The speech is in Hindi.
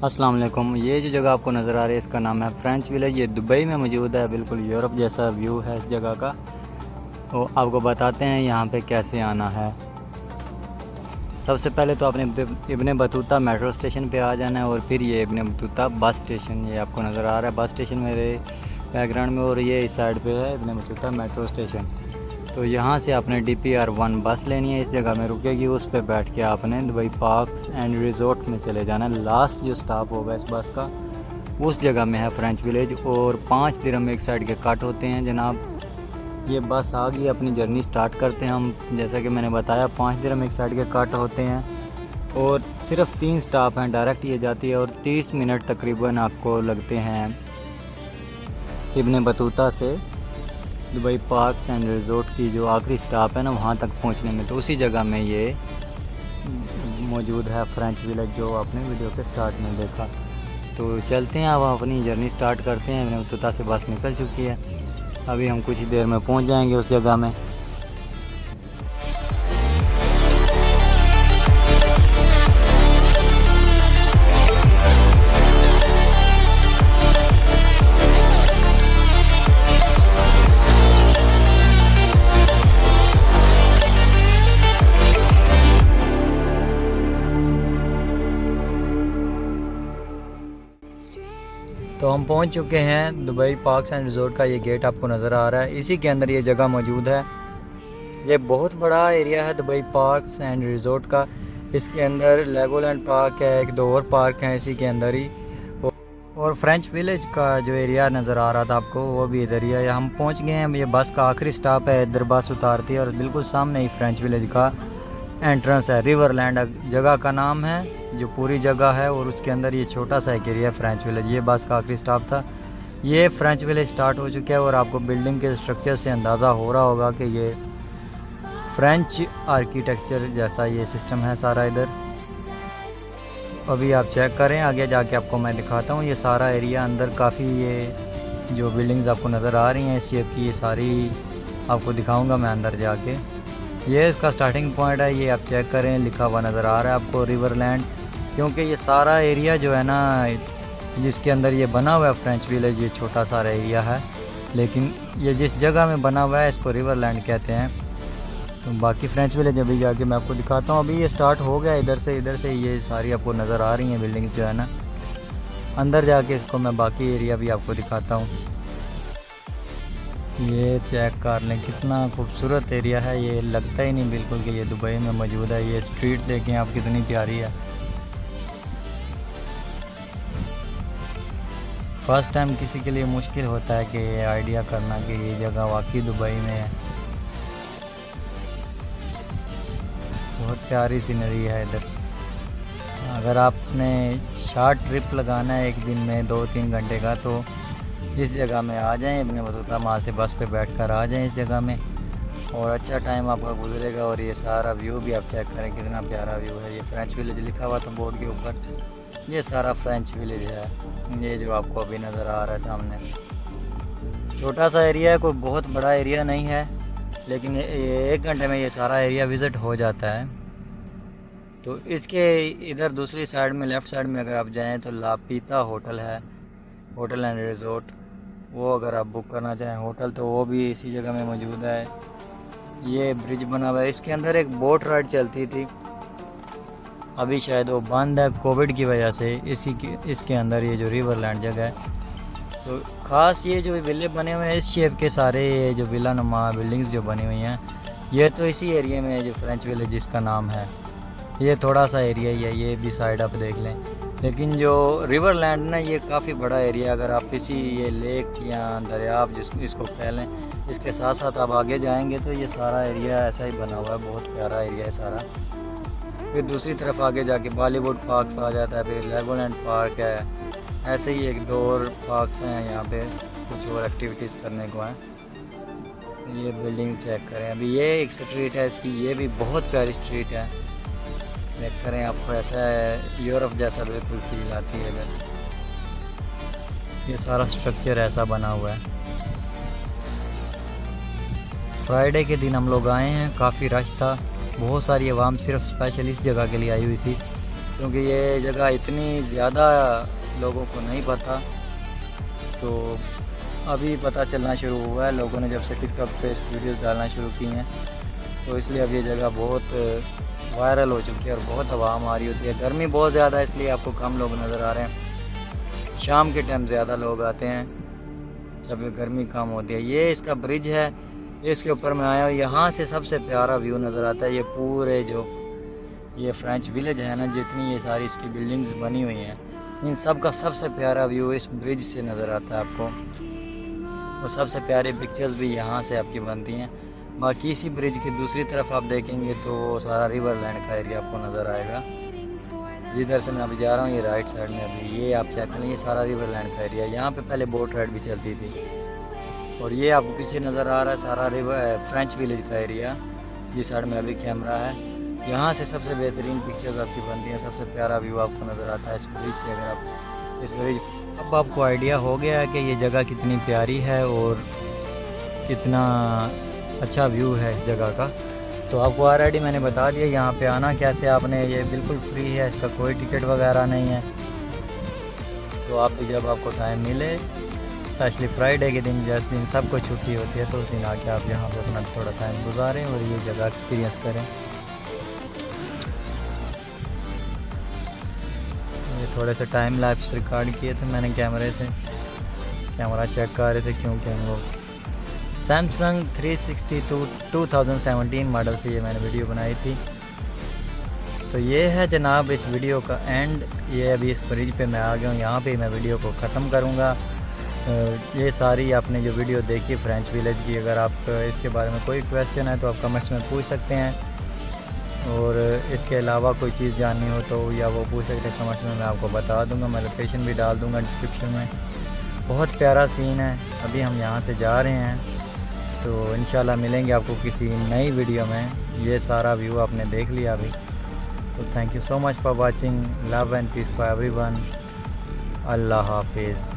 अस्सलाम वालेकुम। ये जो जगह आपको नज़र आ रही है इसका नाम है फ्रेंच विलेज। ये दुबई में मौजूद है। बिल्कुल यूरोप जैसा व्यू है इस जगह का। तो आपको बताते हैं यहाँ पे कैसे आना है। सबसे पहले तो आपने इब्ने बतूता मेट्रो स्टेशन पे आ जाना है और फिर ये इब्ने बतूता बस स्टेशन ये आपको नज़र आ रहा है। बस स्टेशन मेरे बैकग्राउंड में और ये इस साइड पे है इब्ने बतूता मेट्रो स्टेशन। तो यहाँ से आपने DPR1 बस लेनी है, इस जगह में रुकेगी। उस पर बैठ के आपने दुबई पार्क्स एंड रिजॉर्ट में चले जाना है। लास्ट जो स्टॉप होगा इस बस का उस जगह में है फ्रेंच विलेज। और 5 दिरहम एक साइड के कट होते हैं जनाब। ये बस आ गई, अपनी जर्नी स्टार्ट करते हैं हम। जैसा कि मैंने बताया 5 दिरहम एक साइड के कट होते हैं और सिर्फ 3 स्टॉप हैं। डायरेक्ट ये जाती है और 30 मिनट तकरीबन आपको लगते हैं इब्ने बतूता से दुबई पार्क्स एंड रिजॉर्ट की जो आखिरी स्टॉप है ना वहाँ तक पहुँचने में। तो उसी जगह में ये मौजूद है फ्रेंच विलेज जो आपने वीडियो के स्टार्ट में देखा। तो चलते हैं, अब अपनी जर्नी स्टार्ट करते हैं। इब्ने बतूता से बस निकल चुकी है, अभी हम कुछ ही देर में पहुँच जाएंगे उस जगह में। तो हम पहुंच चुके हैं दुबई पार्क्स एंड रिजॉर्ट का। ये गेट आपको नज़र आ रहा है, इसी के अंदर ये जगह मौजूद है। ये बहुत बड़ा एरिया है दुबई पार्क्स एंड रिजॉर्ट का। इसके अंदर लेगोलैंड पार्क है, एक दो और पार्क हैं इसी के अंदर ही। और फ्रेंच विलेज का जो एरिया नज़र आ रहा था आपको वो भी इधर ही है। हम पहुँच गए हैं, ये बस का आखिरी स्टॉप है, इधर बस उतारती है और बिल्कुल सामने ही फ्रेंच विलेज का एंट्रेंस है। रिवरलैंड जगह का नाम है जो पूरी जगह है और उसके अंदर ये छोटा सा एक एरिया फ्रेंच विलेज। ये बस का आखिरी स्टॉप था। ये फ्रेंच विलेज स्टार्ट हो चुका है और आपको बिल्डिंग के स्ट्रक्चर से अंदाज़ा हो रहा होगा कि ये फ्रेंच आर्किटेक्चर जैसा ये सिस्टम है सारा इधर। अभी आप चेक करें, आगे जाके आपको मैं दिखाता हूँ। ये सारा एरिया अंदर काफ़ी ये जो बिल्डिंग्स आपको नज़र आ रही हैं इस शेप की, ये सारी आपको दिखाऊँगा मैं अंदर जाके। ये इसका स्टार्टिंग पॉइंट है, ये आप चेक करें, लिखा हुआ नज़र आ रहा है आपको रिवरलैंड। क्योंकि ये सारा एरिया जो है ना जिसके अंदर ये बना हुआ है फ्रेंच विलेज, ये छोटा सारा एरिया है, लेकिन ये जिस जगह में बना हुआ है इसको रिवरलैंड कहते हैं। तो बाकी फ्रेंच विलेज अभी जाके मैं आपको दिखाता हूँ। अभी ये स्टार्ट हो गया इधर से ये सारी आपको नज़र आ रही हैं बिल्डिंग्स जो है ना। अंदर जाके इसको मैं बाकी एरिया भी आपको दिखाता हूँ। ये चेक कर लें कितना खूबसूरत एरिया है। ये लगता ही नहीं बिल्कुल कि ये दुबई में मौजूद है। ये स्ट्रीट देखें आप कितनी प्यारी है। फर्स्ट टाइम किसी के लिए मुश्किल होता है कि ये आइडिया करना कि ये जगह वाकई दुबई में है। बहुत प्यारी सीनरी है इधर। अगर आपने शॉर्ट ट्रिप लगाना है एक दिन में 2-3 घंटे का तो इस जगह में आ जाएं। इब्ने बतूता वहाँ से बस पे बैठकर आ जाएं इस जगह में और अच्छा टाइम आपका गुजरेगा। और ये सारा व्यू भी आप चेक करें कितना प्यारा व्यू है। ये फ्रेंच विलेज लिखा हुआ था बोर्ड के ऊपर, ये सारा फ्रेंच विलेज है। ये जो आपको अभी नज़र आ रहा है सामने, छोटा सा एरिया है, कोई बहुत बड़ा एरिया नहीं है, लेकिन 1 घंटे में ये सारा एरिया विज़िट हो जाता है। तो इसके इधर दूसरी साइड में लेफ़्ट साइड में अगर आप जाएँ तो लापीता होटल है, होटल एंड रिजॉर्ट। वो अगर आप बुक करना चाहें होटल तो वो भी इसी जगह में मौजूद है। ये ब्रिज बना हुआ है, इसके अंदर एक बोट राइड चलती थी, अभी शायद वो बंद है कोविड की वजह से। इसके अंदर ये जो रिवरलैंड जगह है, तो ख़ास ये जो विले बने हुए हैं इस शेप के सारे, ये जो विला नुमा बिल्डिंग्स जो बनी हुई हैं ये तो इसी एरिया में है जो फ्रेंच विलेज जिसका नाम है। ये थोड़ा सा एरिया ही है, ये भी साइड आप देख लें। लेकिन जो रिवरलैंड ना ये काफ़ी बड़ा एरिया, अगर आप किसी ये लेक या दरिया आप इसको कह लें, इसके साथ साथ आप आगे जाएंगे तो ये सारा एरिया ऐसा ही बना हुआ है। बहुत प्यारा एरिया है सारा। फिर दूसरी तरफ आगे जाके बॉलीवुड पार्क्स आ जाता है, फिर लेगोलैंड पार्क है, ऐसे ही 1-2 और पार्क्स हैं यहाँ पे, कुछ और एक्टिविटीज़ करने को हैं। ये बिल्डिंग चेक करें। अभी ये एक स्ट्रीट है इसकी, ये भी बहुत प्यारी स्ट्रीट है। चेक करें, आपको ऐसा है यूरोप जैसा बिल्कुल फील आती है इधर। ये सारा स्ट्रक्चर ऐसा बना हुआ है। फ्राइडे के दिन हम लोग आए हैं, काफ़ी रश था, बहुत सारी आवाम सिर्फ स्पेशल इस जगह के लिए आई हुई थी। क्योंकि ये जगह इतनी ज़्यादा लोगों को नहीं पता, तो अभी पता चलना शुरू हुआ है लोगों ने जब से टिकटॉक पे इस वीडियोस डालना शुरू की हैं, तो इसलिए अब ये जगह बहुत वायरल हो चुकी है और बहुत आवाम आ रही होती है। गर्मी बहुत ज़्यादा है इसलिए आपको कम लोग नज़र आ रहे हैं, शाम के टाइम ज़्यादा लोग आते हैं जब गर्मी कम होती है। ये इसका ब्रिज है, इसके ऊपर मैं आया हूँ, यहाँ से सबसे प्यारा व्यू नज़र आता है। ये पूरे जो ये फ्रेंच विलेज है ना, जितनी ये सारी इसकी बिल्डिंग्स बनी हुई हैं, इन सब का सबसे प्यारा व्यू इस ब्रिज से नज़र आता है आपको। और सबसे प्यारी पिक्चर्स भी यहाँ से आपकी बनती हैं। बाकी इसी ब्रिज की दूसरी तरफ आप देखेंगे तो वो सारा रिवर लैंड का एरिया आपको नज़र आएगा। जिधर से मैं अभी जा रहा हूँ ये राइट साइड में, अभी ये आप चेक करें, ये सारा रिवर लैंड का एरिया। यहाँ पे पहले बोट राइड भी चलती थी। और ये आपको पीछे नज़र आ रहा है सारा रिवर फ्रेंच विलेज का एरिया, जिस साइड में अभी कैमरा है। यहाँ से सबसे बेहतरीन पिक्चर्स आपकी बनती हैं, सबसे प्यारा व्यू आपको नज़र आता है इस ब्रिज से। अगर आप इस ब्रिज, अब आपको आइडिया हो गया है कि ये जगह कितनी प्यारी है और कितना अच्छा व्यू है इस जगह का। तो आपको ऑलरेडी मैंने बता दिया यहाँ पे आना कैसे आपने, ये बिल्कुल फ्री है, इसका कोई टिकट वगैरह नहीं है। तो आप भी जब आपको टाइम मिले, स्पेशली फ्राइडे के दिन, जिस दिन सबको छुट्टी होती है, तो उस दिन आके आप यहाँ पे अपना थोड़ा टाइम गुजारें और ये जगह एक्सपीरियंस करें। ये थोड़े से टाइम लैप्स रिकॉर्ड किए थे मैंने कैमरे से, कैमरा चेक कर रहे थे क्योंकि हम लोग सैमसंग 362 2017 मॉडल से ये मैंने वीडियो बनाई थी। तो ये है जनाब इस वीडियो का एंड। ये अभी इस ब्रिज पे मैं आ गया हूँ, यहाँ पे मैं वीडियो को ख़त्म करूँगा। ये सारी आपने जो वीडियो देखी फ्रेंच विलेज की, अगर आप इसके बारे में कोई क्वेश्चन है तो आप कमेंट्स में पूछ सकते हैं, और इसके अलावा कोई चीज़ जाननी हो तो या वो पूछ सकते हैं कमेंट्स में, मैं आपको बता दूंगा। मैं लोकेशन भी डाल दूंगा डिस्क्रिप्शन में। बहुत प्यारा सीन है। अभी हम यहाँ से जा रहे हैं, तो इंशाल्लाह मिलेंगे आपको किसी नई वीडियो में। ये सारा व्यू आपने देख लिया अभी, तो thank you so much for watching. Love and peace for everyone. अल्लाह हाफिज़।